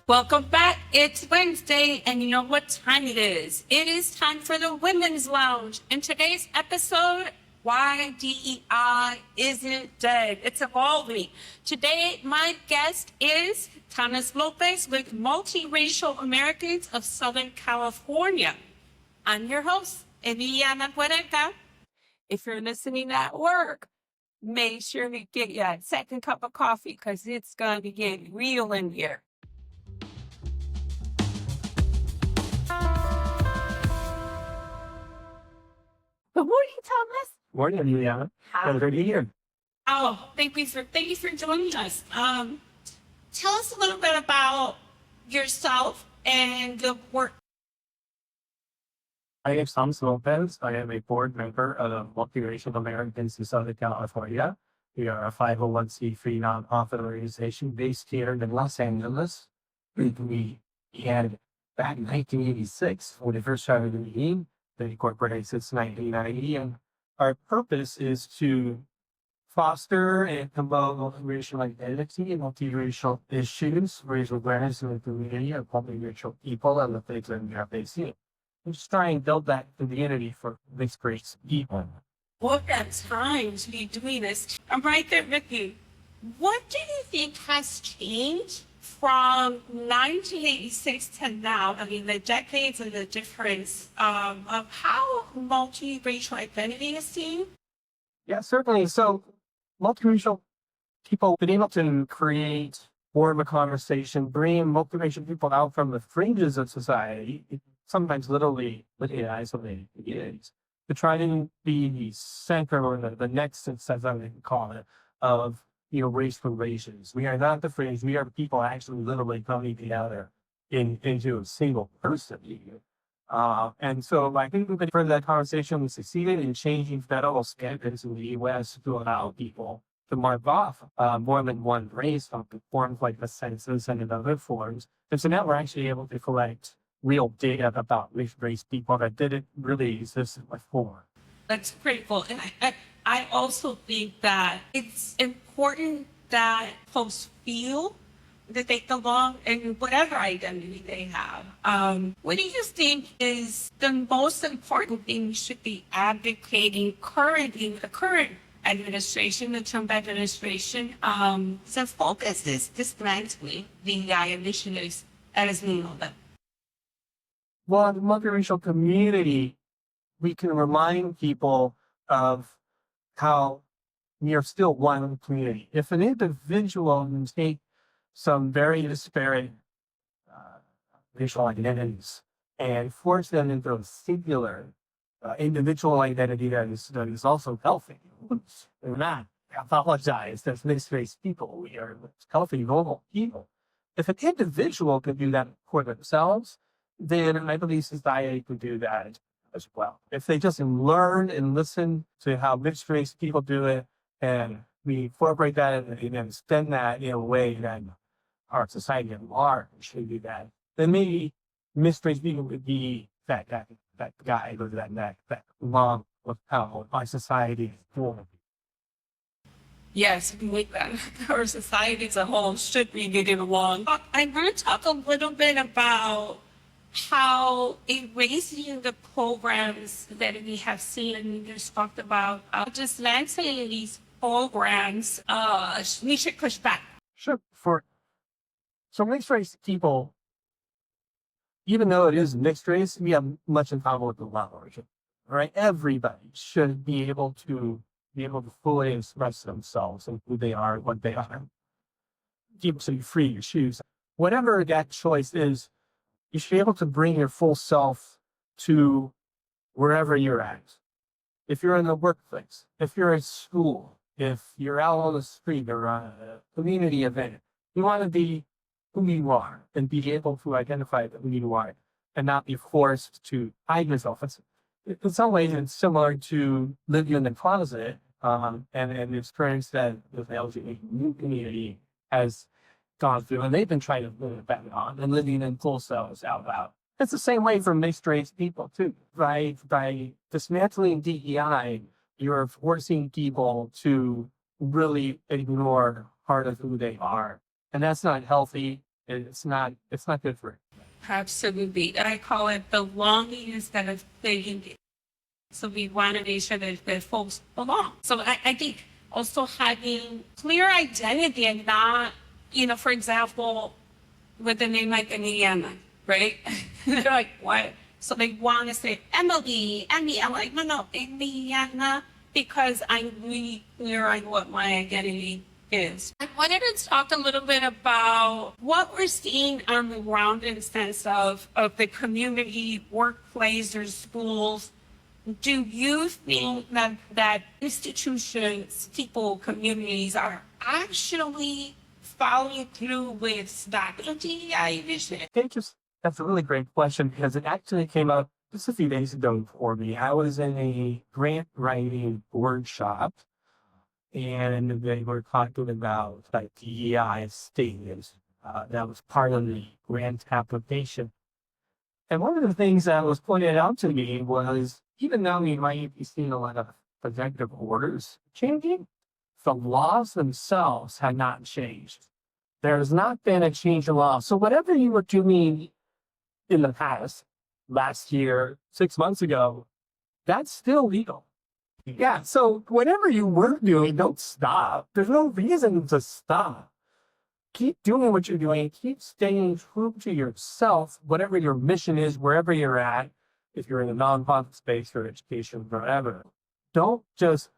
Welcome back. It's Wednesday, and you know what time it is. It is time for the Women's Lounge. In today's episode, why DEI isn't dead. It's evolving. Today, my guest is Thomas Lopez with Multiracial Americans of Southern California. I'm your host, Emiliana Cuereta. If you're listening at work, make sure to get you a second cup of coffee because it's going to get real in here. Good morning, Thomas. Morning, Emiliana. Great to be here. Oh, thank you for joining us. Tell us a little bit about yourself and the work. I am Thomas Lopez. I am a board member of Multiracial Americans in Southern California. We are a 501c3 nonprofit organization based here in Los Angeles. We began back in 1986 when we first started the meeting. Been incorporated since 1990, and our purpose is to foster and promote multiracial identity and multiracial issues, raise awareness in the community of multiracial people and the things that we are facing. We're just trying to build that community for mixed race people. What a time to be doing this. I'm right there with you. What do you think has changed from 1986 to now? I mean, the decades and the difference of how multiracial identity is seen? Yeah, certainly. So multiracial people have been able to create more of a conversation, bring multiracial people out from the fringes of society, sometimes literally isolated communities, to try to be the center or the nexus, as I would call it, of race relations. We are not the fringe. We are people actually literally coming together into a single person. And so I think we've been part of that conversation. We succeeded in changing federal standards in the U.S. to allow people to mark off more than one race on forms like the census and in other forms. And so now we're actually able to collect real data about mixed race people that didn't really exist before. That's grateful. And I also think that it's important that folks feel that they belong in whatever identity they have. What do you think is the most important thing we should be advocating currently with the current administration, the Trump administration, to focus this dismantling DEI initiatives as we know them? Well, in the multiracial community, we can remind people of how we are still one community. If an individual can take some very disparate racial identities and force them into a singular individual identity that is also healthy, we're not. I apologize. As mixed race people, we are healthy, normal people. If an individual can do that for themselves, then I believe society could do that as well. If they just learn and listen to how mixed race people do it, and we incorporate that and extend that in a way that our society at large should do that, then maybe mixed race people would be that guy or that long of how our society is formed. Yes, we like that. Our society as a whole should be getting along. I want to talk a little bit about how erasing the programs that we have seen and you just talked about, dismantling these programs, we should push back. Sure. So mixed race people, even though it is mixed race, we have much in common with the language. Right? Everybody should be able to fully express themselves and who they are, what they are. People should be free to choose. Whatever that choice is, you should be able to bring your full self to wherever you're at. If you're in the workplace, if you're at school, if you're out on the street or on a community event, you want to be who you are and be able to identify who you are and not be forced to hide yourself. In some ways, it's similar to living in the closet and the experience that the LGBT community has gone through, and they've been trying to live it back on and living in full selves out loud. It's the same way for mixed race people too. By dismantling DEI, you're forcing people to really ignore part of who they are, and that's not healthy. It's not good for it. Absolutely. I call it belonging instead of fitting in. So we want to make sure that folks belong. So I think also having clear identity and not, for example, with a name like Indiana, right? They're like, what? So they want to say Emily. I'm like, no, Indiana, because I'm really clear on what my identity is. I wanted to talk a little bit about what we're seeing on the ground in the sense of the community, workplace, or schools. Do you think that institutions, people, communities are actually following through with that DEI vision? That's a really great question because it actually came up just a few days ago for me. I was in a grant writing workshop and they were talking about like DEI statements. That was part of the grant application. And one of the things that was pointed out to me was, even though we might be seeing a lot of executive orders changing, the laws themselves have not changed. There has not been a change in law. So whatever you were doing in the past, last year, 6 months ago, that's still legal. Yeah, so whatever you were doing, don't stop. There's no reason to stop. Keep doing what you're doing. Keep staying true to yourself, whatever your mission is, wherever you're at. If you're in a nonprofit space or education, whatever, don't just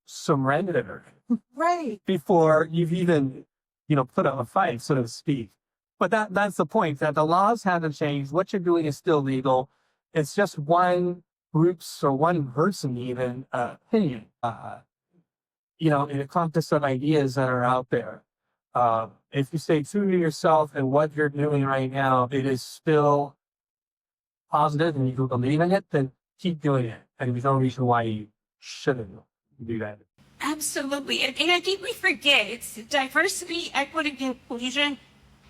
surrender right before you've even, put up a fight, so to speak. But that's the point, that the laws haven't changed. What you're doing is still legal. It's just one group's or one person even opinion, in the context of ideas that are out there. If you stay true to yourself and what you're doing right now, it is still positive and you believe in it, then keep doing it. And there's no reason why you shouldn't do that. Absolutely. And I think we forget it's diversity, equity, and inclusion.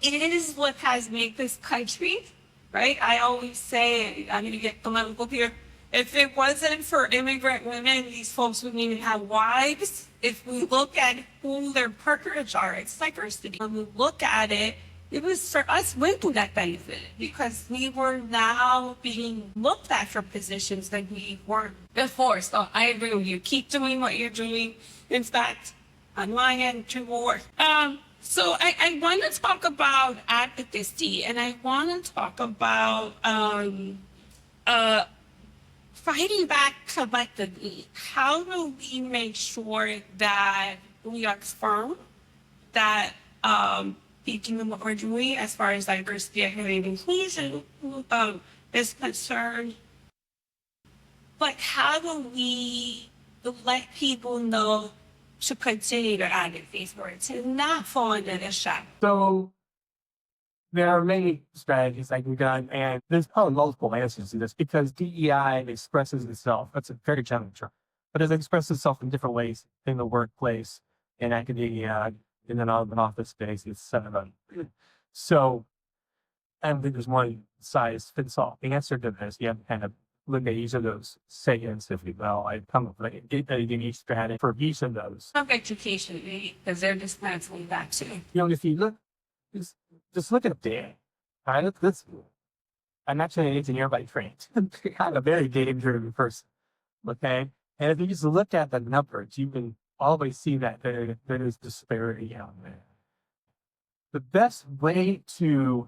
It is what has made this country, right? I always say, I'm going to get political here. If it wasn't for immigrant women, these folks wouldn't even have wives. If we look at who their partners are, it's diversity. When we look at it, it was for us women that benefited because we were now being looked at for positions that we weren't before. So I agree with you. Keep doing what you're doing. In fact, on my end, do more. So I want to talk about advocacy, and I want to talk about fighting back collectively. How do we make sure that we are firm, that we do what we're doing as far as diversity, equity, and inclusion is concerned? But how do we let people know to continue to advocate for it, to not fall into this trap? So there are many strategies that we've done, and there's probably multiple answers to this because DEI expresses itself. That's a very challenging term, but it expresses itself in different ways in the workplace, in academia, in an office space, etc. So I don't think there's one size fits all. The answer to this, you have to kind of look at each of those segments, if you will. I come up with a unique strategy for each of those. Of education, because they're dismantling that too. If you look, just look at data. All right, I'm actually an engineer by trade. I'm a very data-driven person. Okay, and if you just look at the numbers, you can always see that there is disparity out there. The best way to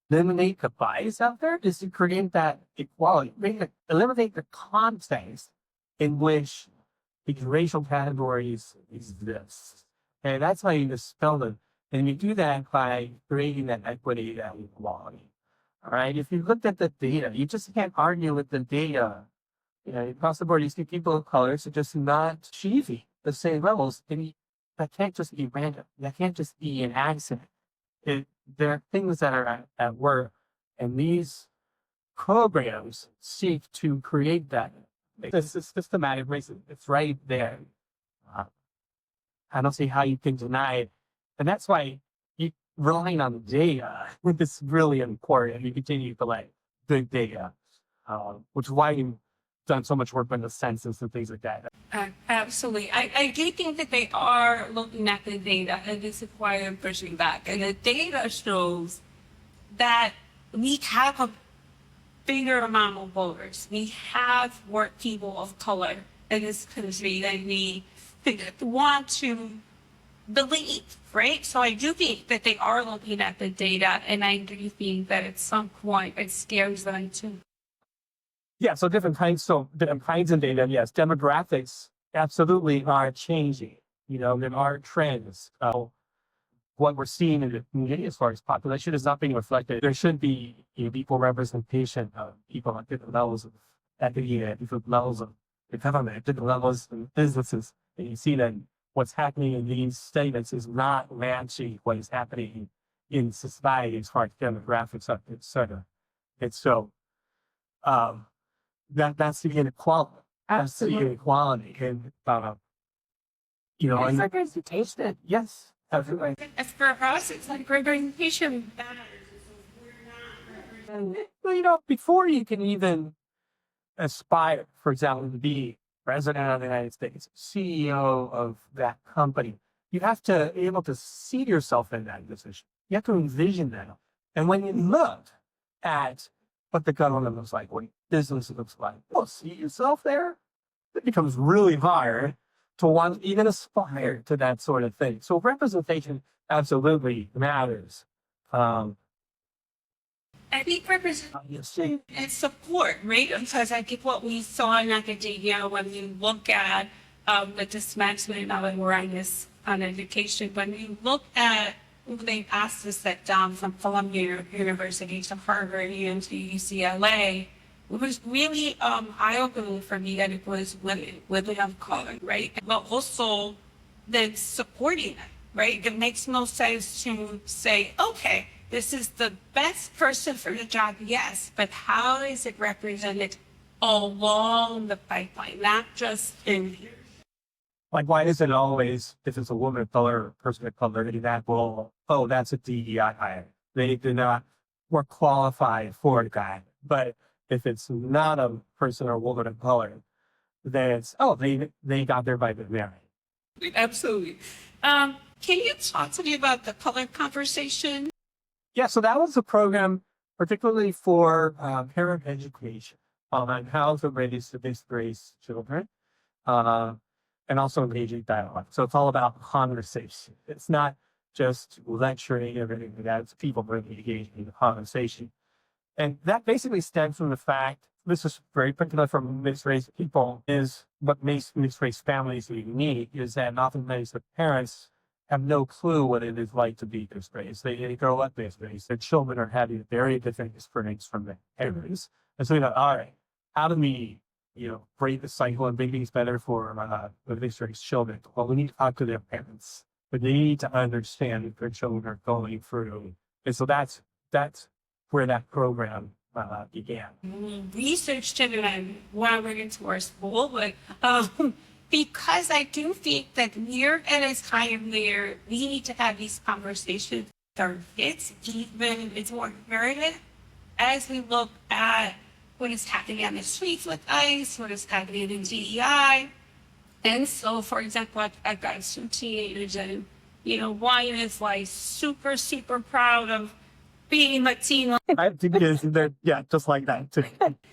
eliminate the bias out there is to create that equality, eliminate the context in which these racial categories exist. And that's how you dispel them. And you do that by creating that equity, that equality. All right. If you looked at the data, you just can't argue with the data. Across the board, you see people of color are just not achieving the same levels. And that can't just be random. That can't just be an accident. There are things that are at work, and these programs seek to create that. It's systematic racism. It's right there. I don't see how you can deny it. And that's why relying on data is really important. You continue to collect good data, which is why done so much work on the census and things like that. Absolutely. I do think that they are looking at the data, and this is why I'm pushing back. And the data shows that we have a bigger amount of voters. We have more people of color in this country than we want to believe, right? So I do think that they are looking at the data, and I do think that at some point it scares them too. Yeah, so different kinds of data. Yes, demographics absolutely are changing. There are trends. What we're seeing in the community as far as population is not being reflected. There should be equal representation of people at different levels of academia, different levels of the government, different levels of businesses. And you see that what's happening in these statements is not matching what is happening in society as far as demographics, et cetera. And so that's the inequality. That's the inequality. And It's representation. yes, absolutely. As for us, it's like representation matters. We're not represented. Well, before you can even aspire, for example, to be president of the United States, CEO of that company, you have to be able to see yourself in that position. You have to envision that. And when you look at what the government looks like, what business looks like, see yourself there, it becomes really hard to want to even aspire to that sort of thing. So representation absolutely matters. I think representation and support, right? Because I think what we saw in academia when you look at the dismantling of awareness on education, when you look at who they asked to sit down from Columbia University to Harvard and to UCLA, it was really eye-opening for me that it was women of color, right? But also then supporting it, right? It makes no sense to say, okay, this is the best person for the job, yes, but how is it represented along the pipeline, not just in here? Like, why is it always, if it's a woman of color or a person of color, that will, that's a DEI hire. They do not work qualified for that. But if it's not a person or woman of color, then it's, they got there by the merit. Absolutely. Can you talk to me about the color conversation? Yeah, so that was a program particularly for parent education on how to raise mixed race children and also engaging dialogue. So it's all about conversation. It's not just lecturing or everything like that. It's people really engaging in the conversation. And that basically stems from the fact, this is very particular for mixed race people, is what makes mixed race families unique is that oftentimes the parents have no clue what it is like to be mixed race. They grow up mixed race. Their children are having a very different experience from their parents. And so, all right, how do we, break the cycle and make things better for the mixed race children? Well, we need to talk to their parents, but they need to understand what their children are going through. And so that's where that program began. Researched it and when I went into our school, but because I do think that we're at a time where we need to have these conversations with our kids, even it's more imperative as we look at what is happening on the streets with ICE, what is happening in DEI. And so, for example, I've got two teenagers and, one is like super, super proud of being Latino. I think they're, just like that too.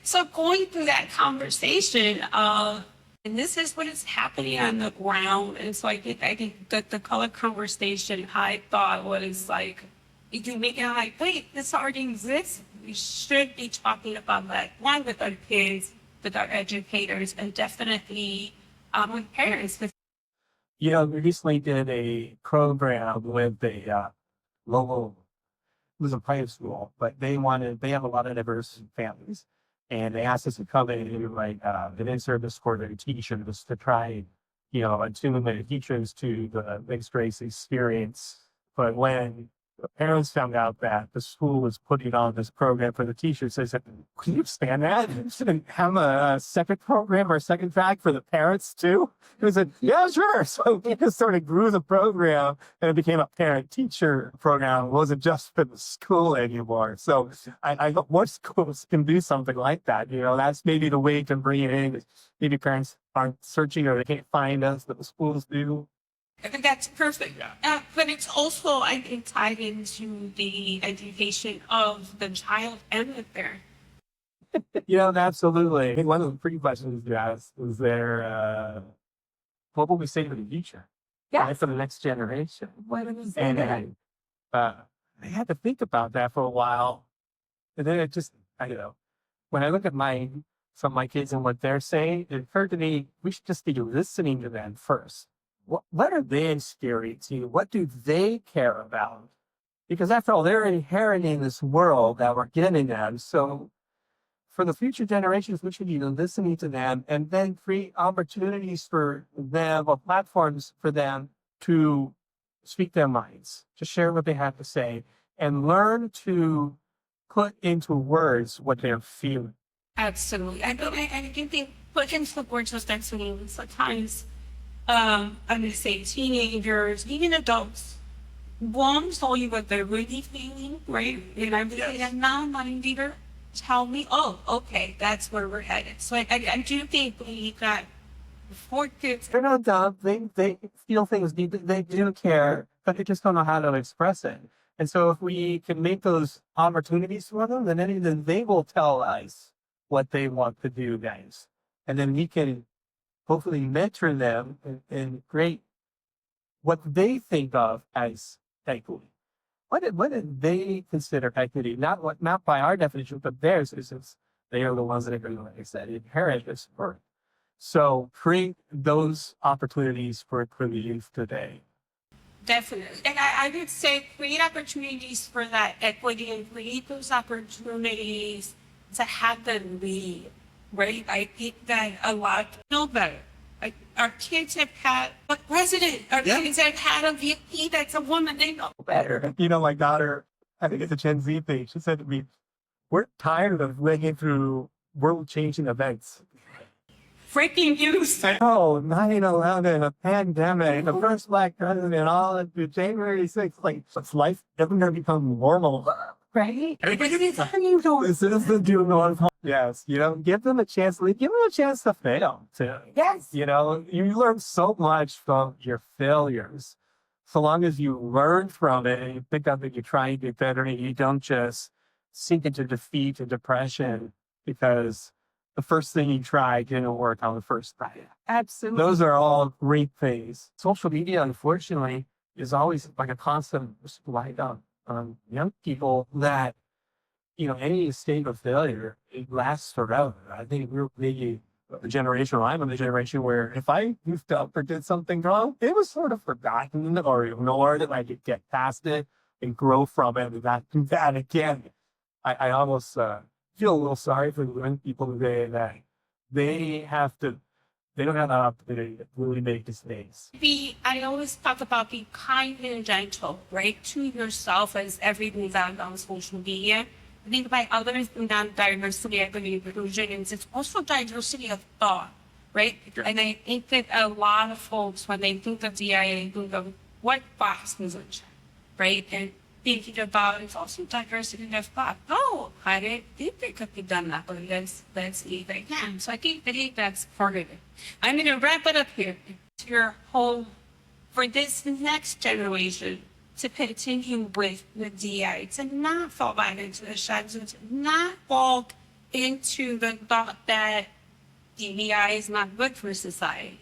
So going through that conversation, and this is what is happening on the ground. And so I think that the color conversation I thought was like, you can make it like, wait, this already exists. We should be talking about that, one, with our kids, with our educators, and definitely with parents. We recently did a program with a local, it was a private school, but they have a lot of diverse families. And they asked us to come in and do like an in-service for their teachers to try, attune the teachers to the mixed race experience. But when the parents found out that the school was putting on this program for the teachers. They said, "Can you expand that? Shouldn't have a second program or a second track for the parents too?" He said, "Yeah, sure." So we just sort of grew the program, and it became a parent-teacher program. It wasn't just for the school anymore. So I hope more schools can do something like that. That's maybe the way to bring it in. Maybe parents aren't searching or they can't find us, but the schools do. I think that's perfect. Yeah. But it's also, I think, tied into the education of the child and the parent. Absolutely. I think one of the pre-questions you asked was what will we say to the future? Yeah. Right, for the next generation. What is And it? I had to think about that for a while. And then I don't know, when I look at some of my kids and what they're saying, it occurred to me, we should just be listening to them first. What are they experiencing? What do they care about? Because after all, they're inheriting this world that we're giving them. So for the future generations, we should be listening to them and then create opportunities for them or platforms for them to speak their minds, to share what they have to say, and learn to put into words what they're feeling. Absolutely. I think they put into words what they're feeling. Sometimes, I'm going to say teenagers, even adults, won't tell you what they're really feeling, right? And I'm really a non-mind reader. Tell me, oh, okay, that's where we're headed. So I do think that before kids, They're not dumb. They feel things deeply. They do care, but they just don't know how to express it. And so if we can make those opportunities for them, then they will tell us what they want to do next. And then we can hopefully mentor them and create what they think of as equity. What did they consider equity? Not by our definition, but theirs, since they are the ones that are going to, like I said, inherit this birth. So create those opportunities for the youth today. definitely. And I would say create opportunities for that equity and create those opportunities to have them lead, right? I think that a lot know better. Like our kids have had a president, our kids have had a VP that's a woman, they know better. My daughter, I think it's a Gen Z thing. She said to me, "We're tired of living through world-changing events." Freaking news. I know, 9/11, a pandemic, the first black president, all of January 6th. Like, is life ever going to become normal? Right? This is the new normal. Yes, give them a chance. Give them a chance to fail, too. Yes. You learn so much from your failures. So long as you learn from it and you pick up that you're trying to get better and you don't just sink into defeat and depression because the first thing you tried didn't work on the first try. Absolutely. Those are all great things. Social media, unfortunately, is always like a constant light on young people that, any state of failure, it lasts forever. I think we're maybe the generation, I'm in the generation where if I goofed up or did something wrong, it was sort of forgotten or ignored, and I could get past it and grow from it and not do that again. I almost feel a little sorry for the young people today that they don't have an opportunity to really make mistakes. I always talk about being kind and gentle, right? To yourself as everything's out on social media. I think by others, not diversity, equity, inclusion, it's also diversity of thought, right? And I think that a lot of folks, when they think of DEI, think of what box is it, right? And thinking about it's also diversity of thought. Oh, I didn't think they could be done that, but let's see if they can. So I think that's part of it. I'm going to wrap it up here. Your whole, for this next generation, to continue with the DEI, to not fall back into the shadows, to not fall into the thought that DEI is not good for society.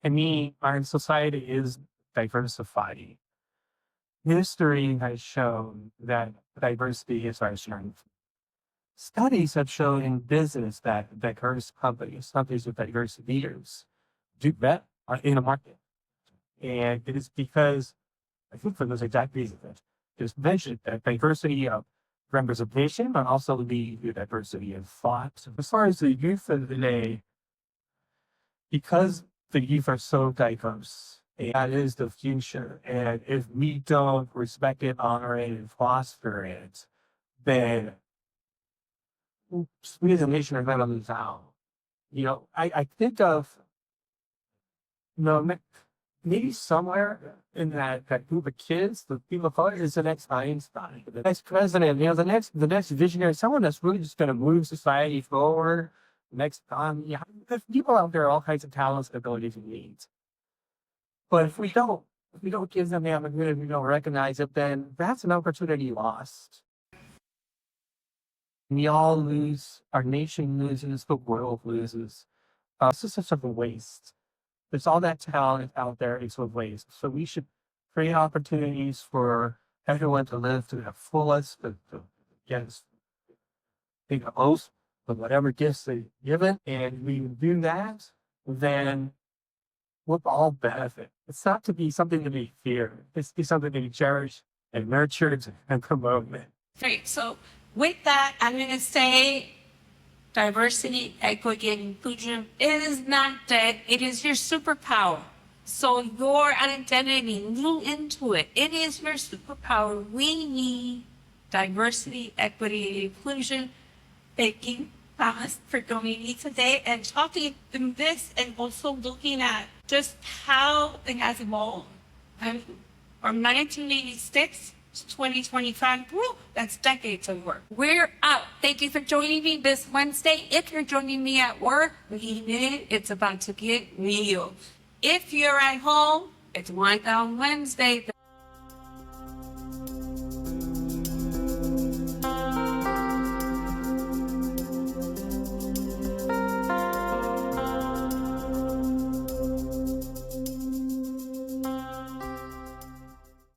I mean, our society is diversifying. History has shown that diversity is our strength. Studies have shown in business that diverse companies with diverse leaders, do better in a market. And it is because, I think for those exact reasons that just mentioned, that diversity of representation, but also the diversity of thought. As far as the youth of today, because the youth are so diverse, And that is the future. And if we don't respect it, honor it, and foster it, then we as a nation are going to lose out. I think of, maybe somewhere in that group of kids, the people of color is the next Einstein, the next president, the next visionary, someone that's really just going to move society forward. Next time, there's people out there, all kinds of talents, abilities, and needs. But if we don't give them the opportunity, we don't recognize it, then that's an opportunity lost. We all lose, our nation loses, the world loses. It's just such a waste. There's all that talent out there, it's a waste. So we should create opportunities for everyone to live to the fullest, to get the most of whatever gifts they're given. And we do that, then we'll all benefit. It's not to be something to be feared. It's to be something to be cherished and nurtured and promoted. Great. So with that, I'm going to say diversity, equity, and inclusion is not dead. It is your superpower. So your identity, lean into it. It is your superpower. We need diversity, equity, and inclusion. Thank you, Thomas, for joining me today and talking through this and also looking at just how it has evolved. From 1986 to 2025, that's decades of work. We're out. Thank you for joining me this Wednesday. If you're joining me at work, lean in. It's about to get real. If you're at home, it's Wind Down Wednesday.